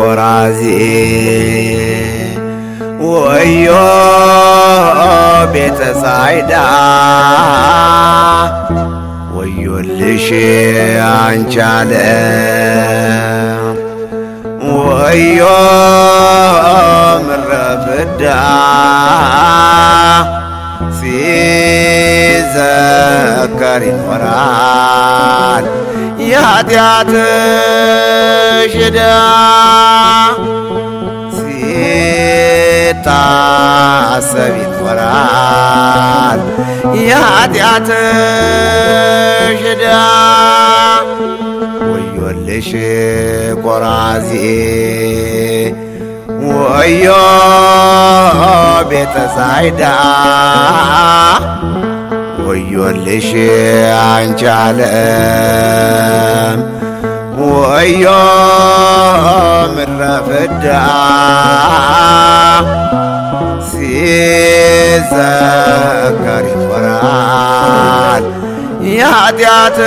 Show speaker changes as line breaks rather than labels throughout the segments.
ቆራዚ ወዮ ቤተ ሳይዳ ወዮልሽ አንቺ ዓለም ወዮ ምድረ ፍዳ ሲዘከር ይኖራል የኃጢአትሽ ዕዳ ሲታሰብ ይኖራል የኃጢአትሽ ዕዳ ወዮልሽ ቆራዚ ወዮ ቤተ ሳይዳ ወዮልሽ አንቺ ዓለም ወዮ ምድረ ፍዳ ሲዘከር ይኖራል የኃጢአትሽ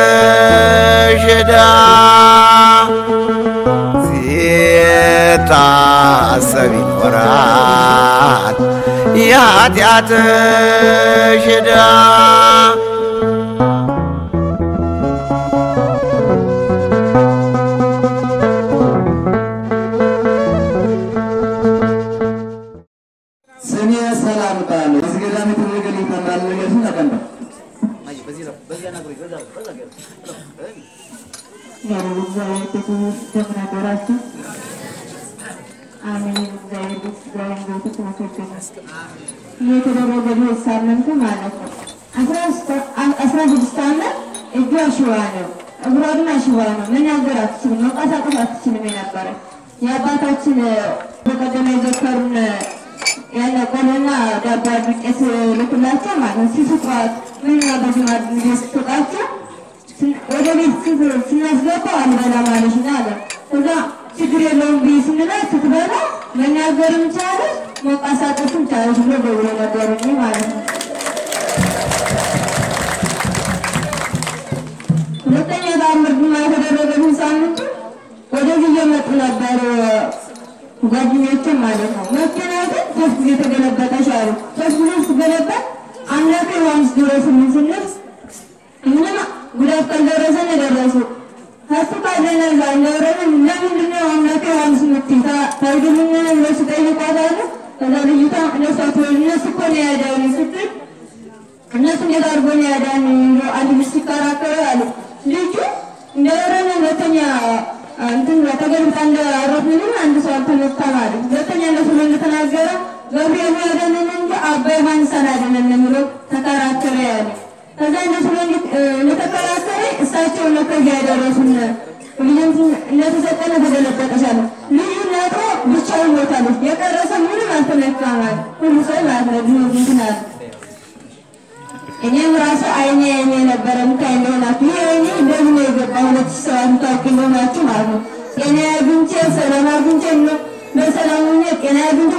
ዕዳ ሲታሰብ ይኖራል የኃጢአትሽ ዕዳ
ስሜ ሰላም ባለ ዝገዳም ተወገለ ይተማል ነገር ተቀንደ የተደረገው ሳምንት ማለት ነው 16 ዓመት እጇሽዋ ነው እግሯና ሽዋ ነው ምን ያገራችሁ መንቀሳቀስ አትችልም ነበር የአባታችን በቀደም የዘከሩን ያለ ቆሎና ዳባ ዱቄት ልኩላቸው ማለት ሲስጧት ምን ያበዙናል ሲስጧቸው ወደ ቤት ስናስገባ አልበላም አለሽና አለ ከዛ ችግር የለውም ብዬ ስንላት ስትበላ መናገርም ቻለች መንቀሳቀስም ቻለች ብሎ ደውሎ ነገሩኝ ማለት ነው። ሁለተኛ ታምር ድማ የተደረገልን ሳምንቱ ወደዚህ እየመጡ ነበር ጓደኞቼ ማለት ነው። መኪና ግን ሶስት ጊዜ ተገለበጠች አሉ። ሶስት ጊዜ ስትገለበጥ አምላኬ ዮሐንስ ድረስልኝ ስንል ምንም ጉዳት ካልደረሰን ደረሱ ሆስፒታል ለዛለረን ለምንድነው አምላኬ ዮሐንስ ምትታ ታይዱልኝ እነሱ ጠይቋታል። ከዛ ልጅቷ እነሱ እኮ ነው ያዳኝ ስትል እነሱ እንደዳርጎ ነው ያዳኝ አንድ ምስክራከረ አሉ። ልጁ እንደረነ ሁለተኛ እንትን ተገልብጣ እንደአረፍንም አንድ ሰው አልተመታም አለ። ሁለተኛ እነሱ እንደተናገረ ገብርኤል ያዳነን እንጂ አባ ዮሐንስ አላዳነንም ብሎ ተከራከረ ያለ። ከዛ እነሱ እንደተከራከረ እሳቸው ለከዚያ ያደረሱን ልጅም እንደተሰጠነ ተገለበጠሻለ ልዩ ነጥሮ ብቻውን ሞታለች የቀረሰ ምንም አልተነካም አለ። ሁሉ ሰው ማለት ነው እንትና እኔም ራሱ አይኔ ነበረ ምታይ እንደሆናችሁ ይሄኔ እንደዚህ ነው የገባው 2007 ታውቂው ናችሁ ማለት ነው። ጤና አግኝቼ ሰላም አግኝቼ ነው በሰላም ነው ጤና አግኝቼ